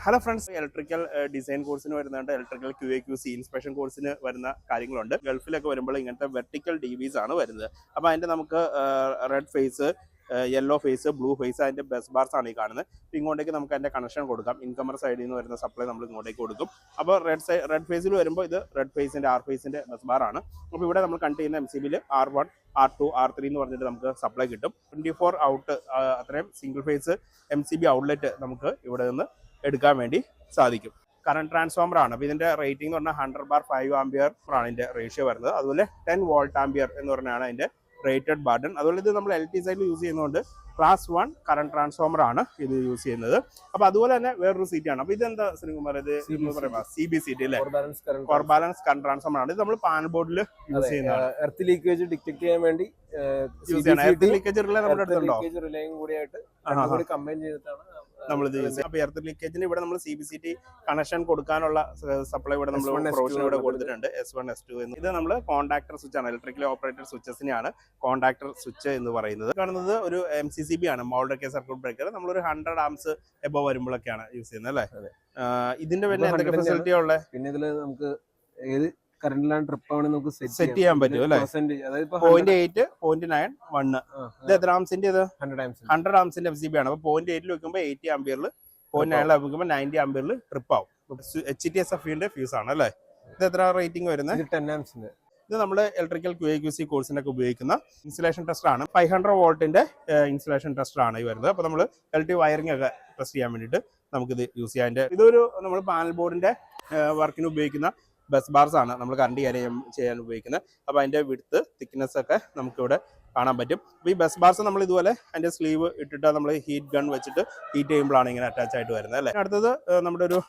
Hello friends, electrical design കോഴ്സിന് വരുന്നുണ്ട്, electrical QA/QC inspection കോഴ്സിന് വരുന്ന കാര്യങ്ങളുണ്ട്. ഗൾഫിലൊക്കെ വരുമ്പോൾ ഇങ്ങനത്തെ വെർട്ടിക്കൽ DVs ആണ് വരുന്നത്. അപ്പോൾ അതിൻ്റെ നമുക്ക് red phase, yellow phase, blue phase, അതിൻ്റെ ബസ് ബാർസ് ആണ് ഈ കാണുന്നത്. അപ്പോൾ ഇങ്ങോട്ടേക്ക് നമുക്ക് അതിൻ്റെ കണക്ഷൻ കൊടുക്കാം. ഇൻകമർ സൈഡിൽ നിന്ന് വരുന്ന സപ്ലൈ നമ്മൾ ഇങ്ങോട്ടേക്ക് കൊടുക്കും. അപ്പോൾ റെഡ് ഫേസിൽ വരുമ്പോൾ ഇത് റെഡ് ഫേസിൻ്റെ R ഫേസിൻ്റെ ബസ് ബാർ ആണ്. അപ്പോൾ ഇവിടെ നമ്മൾ കണ്ട് ചെയ്യുന്ന MCBയിൽ R1, R2, R3 എന്ന് പറഞ്ഞിട്ട് നമുക്ക് സപ്ലൈ കിട്ടും. 24 ഔട്ട് അത്രയും സിംഗിൾ ഫേസ് MCB ഔട്ട്ലെറ്റ് നമുക്ക് ഇവിടെ നിന്ന് എടുക്കാൻ വേണ്ടി സാധിക്കും. കറണ്ട് ട്രാൻസ്ഫോമർ ആണ്. അപ്പോൾ ഇതിൻ്റെ റേറ്റിംഗ് എന്ന് പറഞ്ഞാൽ 100/5 ആംപിയർ ആണ് ഇതിൻ്റെ റേഷ്യോ വരുന്നത്. അതുപോലെ 10 വോൾട്ട് ആംപിയർ എന്ന് പറഞ്ഞാണ് അതിൻ്റെ റേറ്റഡ് ബട്ടൺ. അതുപോലെ ഇത് നമ്മൾ LT സൈഡിൽ യൂസ് ചെയ്യുന്നതുകൊണ്ട് ക്ലാസ് 1 കറണ്ട് ട്രാൻസ്ഫോമർ ആണ് ഇത് യൂസ് ചെയ്യുന്നത്. അപ്പോൾ അതുപോലെ തന്നെ വേറൊരു സീറ്റ് ആണ്. അപ്പോൾ ഇതെന്താ ശ്രീകുമാർ, ഇത് പറയുമ്പോൾ CBCT അല്ലേ, കോർ ബാലൻസ് കറണ്ട് ട്രാൻസ്ഫോമർ ആണ്. ഇത് നമ്മൾ പാനൽ ബോർഡിൽ യൂസ് ചെയ്യുന്നതാണ്. എർത്ത് ലീക്കേജ് ഡിറ്റക്ട് ചെയ്യാൻ വേണ്ടി യൂസ് ചെയ്യണം. എർത്ത് ലീക്കേജ് റിലേ നമ്മുടെ അടുത്തുണ്ടോ? റിലേയും കൂടിയായിട്ട് കമ്പൈൻ ചെയ്തിട്ടാണ് നമ്മൾ ഇത് യൂസ് ചെയ്യുന്നത്. അപ്പോൾ എർത്ത് ലീക്കേജിന് ഇവിടെ നമ്മൾ CBCT കണക്ഷൻ കൊടുക്കാനുള്ള സപ്ലൈ ഇവിടെ നമ്മൾ പ്രൊവിഷൻ ഇവിടെ കൊടുത്തിട്ടുണ്ട്. S1 S2 എന്ന്. ഇത് നമ്മൾ കോൺടാക്ടർ സ്വിച്ച് ആണ്, ഇലക്ട്രിക്കലി ഓപ്പറേറ്റഡ് സ്വിച്ചസിനെയാണ് കോൺടാക്ടർ സ്വിച്ച് എന്ന് പറയുന്നത്. കാണുന്നത് ഒരു MCCB ആണ്, മോൾഡ് സർക്യൂട്ട് ബ്രേക്കർ. നമ്മളൊരു 100 ആംസ് എബോ വരുമ്പോഴൊക്കെയാണ് യൂസ് ചെയ്യുന്നത് അല്ലേ. ഇതിന്റെ പിന്നെ എന്തൊക്കെ ഫെസിലിറ്റി ഉള്ളത്? പിന്നെ ഇതിൽ നമുക്ക് ഏത് കറണ്ടിലാണ് ട്രിപ്പ് ആവണേ നമുക്ക് സെറ്റ് ചെയ്യാൻ പറ്റും അല്ലേ. 0.8, 0.9, 1. ഇത് എത്ര ആംസിന്റെ? ഇത് 100 ആംസിന്റെ MCB ആണ്. അപ്പോൾ 0.8 വെക്കുമ്പോൾ 80 ആംപിയറിൽ, 0.9 വെക്കുമ്പോൾ 90 ആംപിയറിൽ ട്രിപ്പ് ആവും. HTSFന്റെ ഫ്യൂസ് ആണ് അല്ലേ. ഇത് എത്ര റേറ്റിംഗ് വരുന്നത്? 10 ആംസിന്റെ. ഇത് നമ്മൾ ഇലക്ട്രിക്കൽ QA/QC കോഴ്സിനൊക്കെ ഉപയോഗിക്കുന്ന ഇൻസുലേഷൻ ടെസ്റ്റർ ആണ്. 500 വോൾട്ടിന്റെ ഇൻസുലേഷൻ ടെസ്റ്റർ ആണ് ഈ വരുന്നത്. അപ്പോൾ നമ്മൾ LT വയറിംഗ് ഒക്കെ ടെസ്റ്റ് ചെയ്യാൻ വേണ്ടിയിട്ട് നമുക്കിത് യൂസ് ചെയ്യാൻ. ഇതൊരു നമ്മൾ പാനൽ ബോർഡിന്റെ വർക്കിന് ഉപയോഗിക്കുന്ന ബസ് ബാർസ് ആണ്, നമ്മൾ കറണ്ട് ചെയ്യാൻ ഉപയോഗിക്കുന്നത്. അപ്പോൾ അതിൻ്റെ വിഡ്ത്ത്, തിക്നെസ് ഒക്കെ നമുക്കിവിടെ കാണാൻ പറ്റും. അപ്പോൾ ഈ ബസ് ബാർസ് നമ്മൾ ഇതുപോലെ അതിൻ്റെ സ്ലീവ് ഇട്ടിട്ട് നമ്മൾ ഹീറ്റ് ഗൺ വെച്ചിട്ട് ഹീറ്റ് ചെയ്യുമ്പോഴാണ് ഇങ്ങനെ അറ്റാച്ച് ആയിട്ട് വരുന്നത് അല്ലേ. അടുത്തത് നമ്മുടെ ഒരു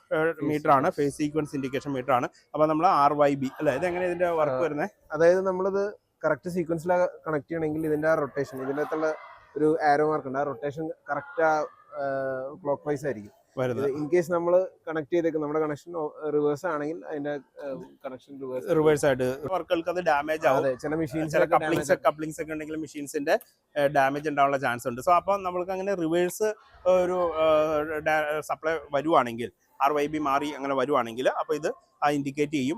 മീറ്റർ ആണ്, ഫേസ് സീക്വൻസ് ഇൻഡിക്കേഷൻ മീറ്റർ ആണ്. അപ്പോൾ നമ്മൾ RYB അല്ലേ. ഇതെങ്ങനെ ഇതിൻ്റെ വർക്ക് വരുന്നത്? അതായത് നമ്മളിത് കറക്റ്റ് സീക്വൻസിലാണ് കണക്ട് ചെയ്യണമെങ്കിൽ ഇതിൻ്റെ റൊട്ടേഷൻ, ഇതിൻ്റെ അകത്തുള്ള ഒരു ആരോ മാർക്ക് ഉണ്ട്, ആ റൊട്ടേഷൻ കറക്റ്റ് ക്ലോക്ക് വൈസ് ആയിരിക്കും വരുന്നത്. ഇൻ കേസ് നമ്മൾ കണക്ട് ചെയ്തേക്കും, നമ്മുടെ കണക്ഷൻ റിവേഴ്സ് ആണെങ്കിൽ അതിന്റെ കണക്ഷൻ റിവേഴ്സ് ആയിട്ട് വർക്കുകൾക്ക് അത് ഡാമേജ് ആവും. ചില മെഷീൻസ് കപ്ലിങ്സ് ഒക്കെ ഉണ്ടെങ്കിൽ മെഷീൻസിന്റെ ഡാമേജ് ഉണ്ടാവാനുള്ള ചാൻസ് ഉണ്ട്. സോ അപ്പം നമ്മൾക്ക് അങ്ങനെ റിവേഴ്സ് ഒരു സപ്ലൈ വരുവാണെങ്കിൽ, RYB മാറി അങ്ങനെ വരുവാണെങ്കിൽ അപ്പോൾ ഇത് ഇൻഡിക്കേറ്റ് ചെയ്യും.